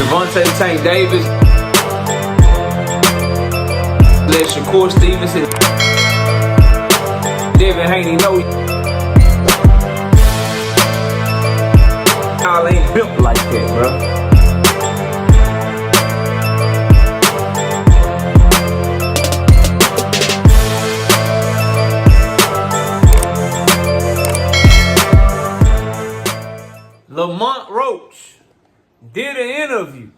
Gervonta Tank Davis. Let Shakur Stevenson. Devin Haney know y'all ain't built like that, bro. Lamont Roach did an interview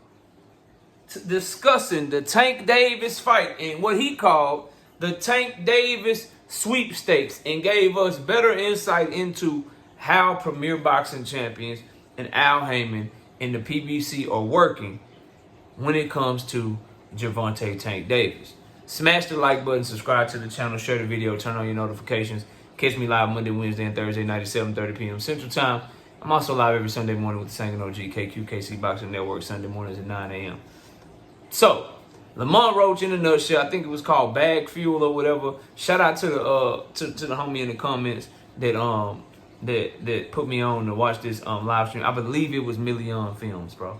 discussing the Tank Davis fight and what he called the Tank Davis sweepstakes, and gave us better insight into how premier boxing champions and Al Heyman and the PBC are working when it comes to Gervonta Tank Davis. Smash the like button, subscribe to the channel, share the video, turn on your notifications. Catch me live Monday, Wednesday, and Thursday night at 7:30 p.m. Central Time. I'm also live every Sunday morning with the Sangin' OG KQKC Boxing Network, Sunday mornings at 9 a.m. So, Lamont Roach in a nutshell, I think it was called Bag Fuel or whatever. Shout out to the homie in the comments that put me on to watch this live stream. I believe it was Million Films, bro.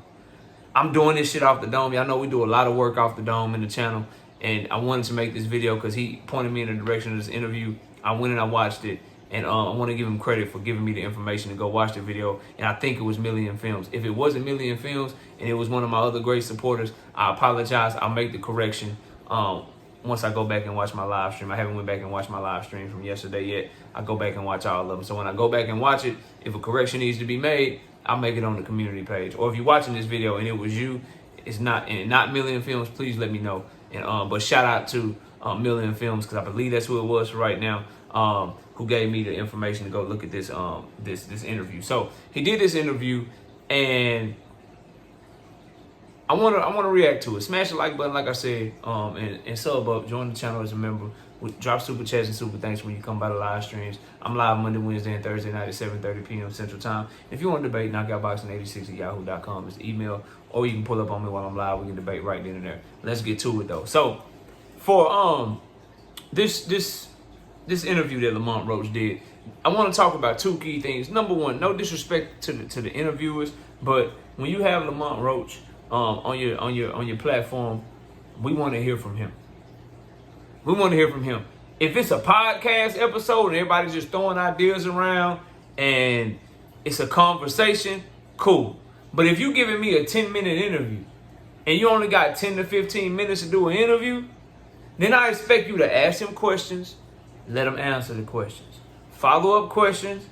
I'm doing this shit off the dome. Y'all know we do a lot of work off the dome in the channel, and I wanted to make this video because he pointed me in the direction of this interview. I went and I watched it. And I want to give him credit for giving me the information to go watch the video. And I think it was Million Films. If it wasn't Million Films and it was one of my other great supporters, I apologize. I'll make the correction once I go back and watch my live stream. I haven't went back and watched my live stream from yesterday yet. I go back and watch all of them. So when I go back and watch it, if a correction needs to be made, I'll make it on the community page. Or if you're watching this video and it was you, it's not Million Films, please let me know. And but shout out to Million Films, because I believe that's who it was for right now. Who gave me the information to go look at this this interview. So he did this interview, and I wanna react to it. Smash the like button, like I said, and sub up. Join the channel as a member. Drop super chats and super thanks when you come by the live streams. I'm live Monday, Wednesday, and Thursday night at 7:30 p.m. Central Time. If you want to debate, knockoutboxing86@yahoo.com is the email, or you can pull up on me while I'm live. We can debate right then and there. Let's get to it though. So for this interview that Lamont Roach did, I want to talk about two key things. Number one, no disrespect to the interviewers, but when you have Lamont Roach on your platform, we want to hear from him. We want to hear from him. If it's a podcast episode and everybody's just throwing ideas around and it's a conversation, cool. But if you're giving me a 10-minute interview and you only got 10 to 15 minutes to do an interview, then I expect you to ask him questions. Let them answer the questions. Follow-up questions.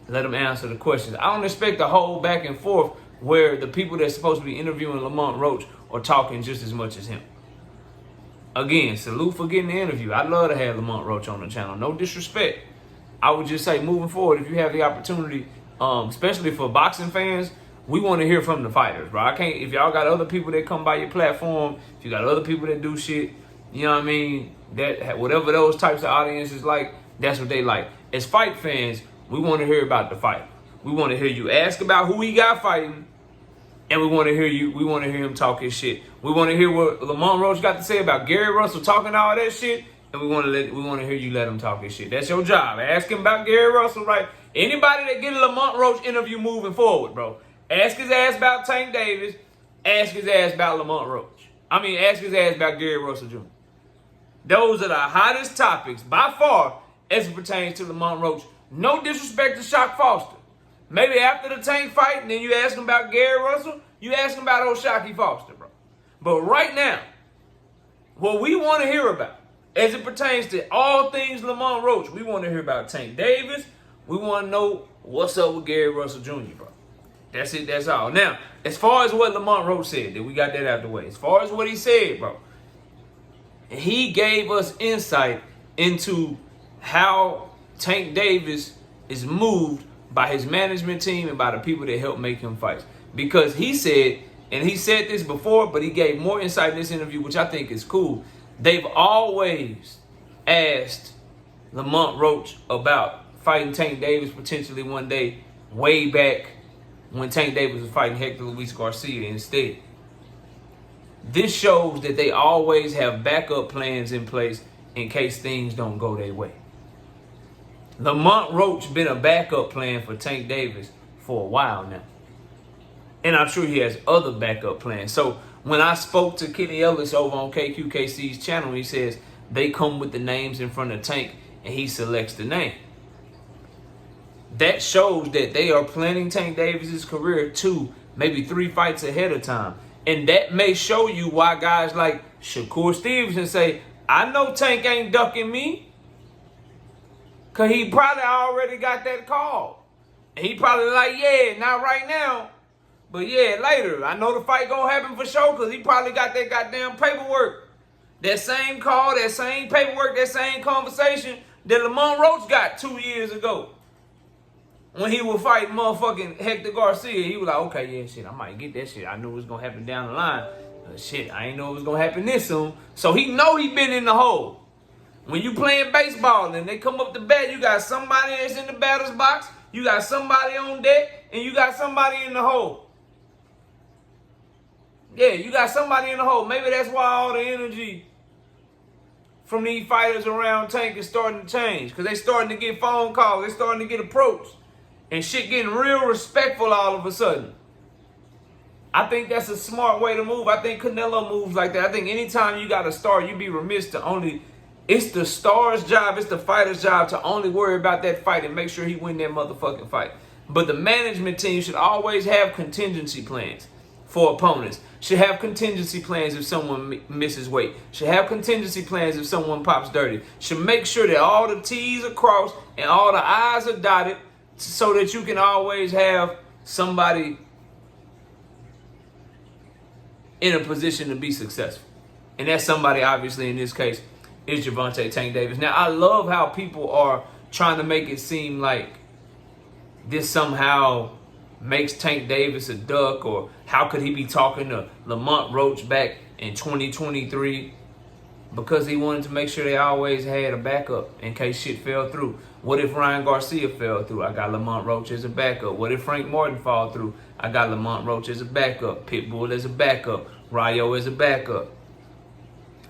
Let them answer the questions. I don't expect a whole back and forth where the people that's supposed to be interviewing Lamont Roach are talking just as much as him. Again, salute for getting the interview. I'd love to have Lamont Roach on the channel. No disrespect. I would just say, moving forward, if you have the opportunity, especially for boxing fans, we want to hear from the fighters, bro. I can't, if y'all got other people that come by your platform, if you got other people that do shit, you know what I mean? That whatever those types of audiences like, that's what they like. As fight fans, we want to hear about the fight. We want to hear you ask about who he got fighting, and we want to hear you. We want to hear him talk his shit. We want to hear what Lamont Roach got to say about Gary Russell talking all that shit, and we want to hear you let him talk his shit. That's your job. Ask him about Gary Russell, right? Anybody that get a Lamont Roach interview moving forward, bro, ask his ass about Tank Davis. Ask his ass about Lamont Roach. Ask his ass about Gary Russell Jr. Those are the hottest topics by far as it pertains to Lamont Roach. No disrespect to Shock Foster. Maybe after the Tank fight, and then you ask him about Gary Russell, you ask him about old Shocky Foster, bro. But right now, what we want to hear about, as it pertains to all things Lamont Roach, we want to hear about Tank Davis. We want to know what's up with Gary Russell Jr., bro. That's it, that's all. Now, as far as what Lamont Roach said, that we got that out the way. As far as what he said, bro, he gave us insight into how Tank Davis is moved by his management team and by the people that help make him fight. Because he said, and he said this before, but he gave more insight in this interview, which I think is cool. They've always asked Lamont Roach about fighting Tank Davis potentially one day, way back when Tank Davis was fighting Hector Luis Garcia instead. This shows that they always have backup plans in place in case things don't go their way. Lamont Roach been a backup plan for Tank Davis for a while now. And I'm sure he has other backup plans. So when I spoke to Kenny Ellis over on KQKC's channel, he says they come with the names in front of Tank and he selects the name. That shows that they are planning Tank Davis's career 2, maybe 3 fights ahead of time. And that may show you why guys like Shakur Stevenson say, I know Tank ain't ducking me. Because he probably already got that call. And he probably like, yeah, not right now. But yeah, later. I know the fight gonna happen for sure because he probably got that goddamn paperwork. That same call, that same paperwork, that same conversation that Lamont Roach got 2 years ago. When he was fighting motherfucking Hector Garcia, he was like, okay, yeah, shit, I might get that shit. I knew it was going to happen down the line. Shit, I ain't know it was going to happen this soon. So he know he been in the hole. When you playing baseball and they come up to bat, you got somebody that's in the batter's box, you got somebody on deck, and you got somebody in the hole. Yeah, you got somebody in the hole. Maybe that's why all the energy from these fighters around Tank is starting to change. Because they starting to get phone calls. They starting to get approached. And shit getting real respectful all of a sudden. I think that's a smart way to move. I think Canelo moves like that. I think anytime you got a star, you be remiss to only... It's the star's job, it's the fighter's job to only worry about that fight and make sure he win that motherfucking fight. But the management team should always have contingency plans for opponents. Should have contingency plans if someone misses weight. Should have contingency plans if someone pops dirty. Should make sure that all the T's are crossed and all the I's are dotted, so that you can always have somebody in a position to be successful. And that somebody, obviously, in this case, is Gervonta Tank Davis. Now, I love how people are trying to make it seem like this somehow makes Tank Davis a duck, or how could he be talking to Lamont Roach back in 2023 because he wanted to make sure they always had a backup in case shit fell through. What if Ryan Garcia fell through? I got Lamont Roach as a backup. What if Frank Martin fall through? I got Lamont Roach as a backup. Pitbull as a backup. Rayo as a backup.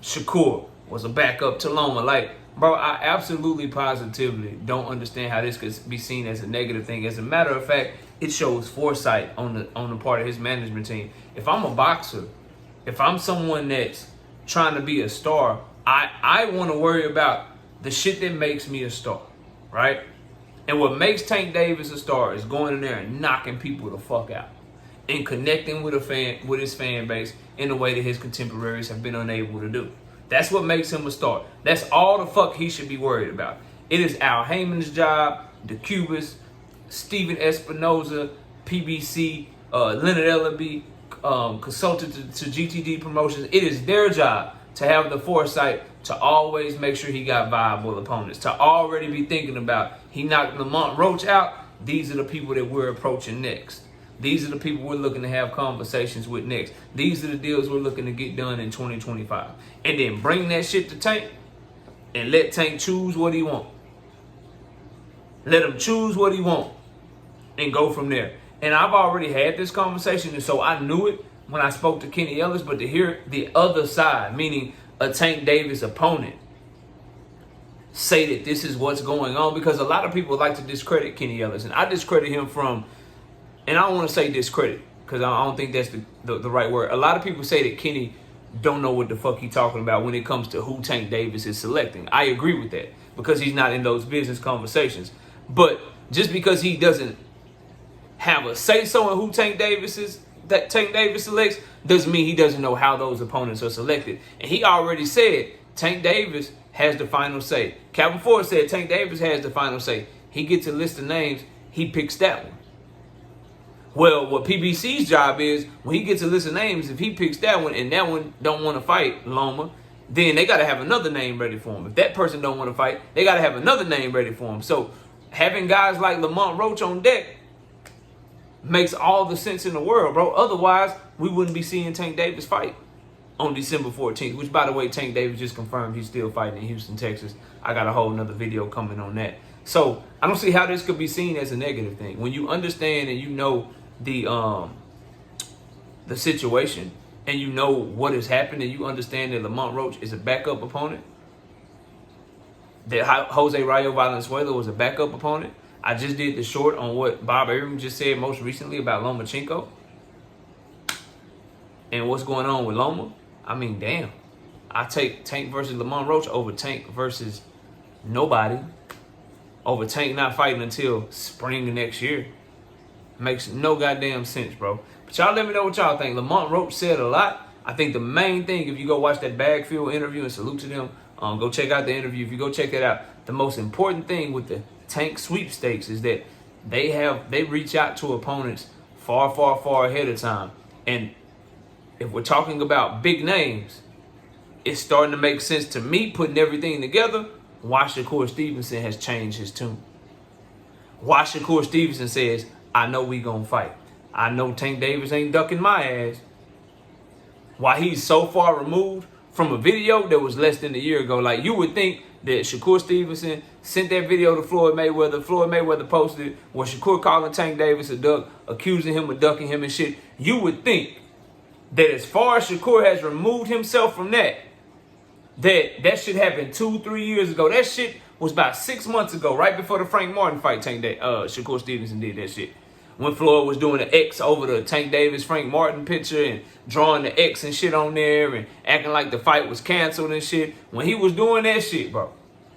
Shakur was a backup to Loma. Like, bro, I absolutely positively don't understand how this could be seen as a negative thing. As a matter of fact, it shows foresight on the part of his management team. If I'm a boxer, if I'm someone that's trying to be a star, I want to worry about the shit that makes me a star, right? And what makes Tank Davis a star is going in there and knocking people the fuck out and connecting with his fan base in a way that his contemporaries have been unable to do. That's what makes him a star. That's all the fuck he should be worried about. It is Al Heyman's job, the Cubas, Steven Espinoza, PBC, Leonard Ellaby, consultant to GTD Promotions. It is their job to have the foresight to always make sure he got viable opponents, to already be thinking about, he knocked Lamont Roach out, these are the people that we're approaching next. These are the people we're looking to have conversations with next. These are the deals we're looking to get done in 2025. And then bring that shit to Tank and let Tank choose what he wants. Let him choose what he wants and go from there. And I've already had this conversation, and so I knew it when I spoke to Kenny Ellis, but to hear the other side, meaning a Tank Davis opponent, say that this is what's going on, because a lot of people like to discredit Kenny Ellis, and I discredit him from, and I don't want to say discredit, because I don't think that's the right word. A lot of people say that Kenny don't know what the fuck he's talking about when it comes to who Tank Davis is selecting. I agree with that, because he's not in those business conversations. But just because he doesn't have a say-so in who Tank Davis selects, doesn't mean he doesn't know how those opponents are selected. And he already said Tank Davis has the final say. Calvin Ford said Tank Davis has the final say. He gets a list of names, he picks that one. Well, what PBC's job is, when he gets a list of names, if he picks that one and that one don't want to fight Loma, then they got to have another name ready for him. If that person don't want to fight, they got to have another name ready for him. So having guys like Lamont Roach on deck makes all the sense in the world, bro. Otherwise, we wouldn't be seeing Tank Davis fight on December 14th, which, by the way, Tank Davis just confirmed he's still fighting in Houston, Texas. I got a whole nother video coming on that. So I don't see how this could be seen as a negative thing. When you understand and you know the situation and you know what has happened and you understand that Lamont Roach is a backup opponent, that Jose Rayo Valenzuela was a backup opponent. I just did the short on what Bob Arum just said most recently about Lomachenko. and what's going on with Loma, I mean, damn. I take Tank versus Lamont Roach over Tank versus nobody. Over Tank not fighting until spring of next year. Makes no goddamn sense, bro. But y'all let me know what y'all think. Lamont Roach said a lot. I think the main thing, if you go watch that Bagfield interview, and salute to them, go check out the interview. If you go check that out, the most important thing with the Tank sweepstakes is that they reach out to opponents far, far, far ahead of time. And if we're talking about big names, it's starting to make sense to me, putting everything together, why Shakur Stevenson has changed his tune. Why Shakur Stevenson says, I know we gonna fight. I know Tank Davis ain't ducking my ass. Why he's so far removed from a video that was less than a year ago. Like, you would think that Shakur Stevenson sent that video to Floyd Mayweather. Floyd Mayweather posted it where Shakur calling Tank Davis a duck, accusing him of ducking him and shit. You would think that as far as Shakur has removed himself from that shit happened 2-3 years ago. That shit was about 6 months ago, right before the Frank Martin fight. Shakur Stevenson did that shit. When Floyd was doing the X over the Tank Davis Frank Martin picture and drawing the X and shit on there and acting like the fight was canceled and shit. When he was doing that shit, bro.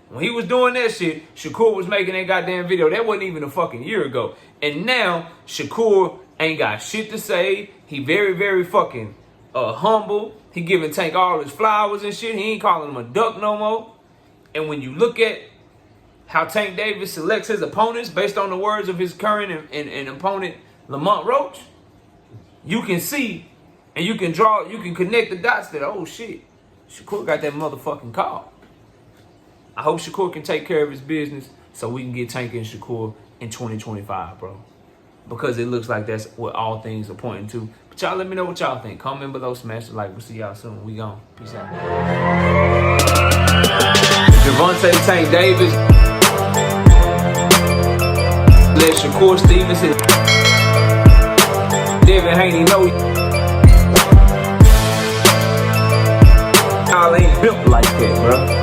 When he was doing that shit, Shakur was making that goddamn video. That wasn't even a fucking year ago. And now, Shakur ain't got shit to say. He very, very fucking humble. He giving Tank all his flowers and shit. He ain't calling him a duck no more. And when you look at how Tank Davis selects his opponents based on the words of his current and opponent, Lamont Roach, you can see and you can connect the dots that, oh shit, Shakur got that motherfucking call. I hope Shakur can take care of his business so we can get Tank and Shakur in 2025, bro. Because it looks like that's what all things are pointing to. But y'all let me know what y'all think. Comment below, smash the like. We'll see y'all soon. We gone. Peace out. Gervonta Tank Davis. Let Shakur Stevenson. Devin Haney know y'all ain't built like that, bro.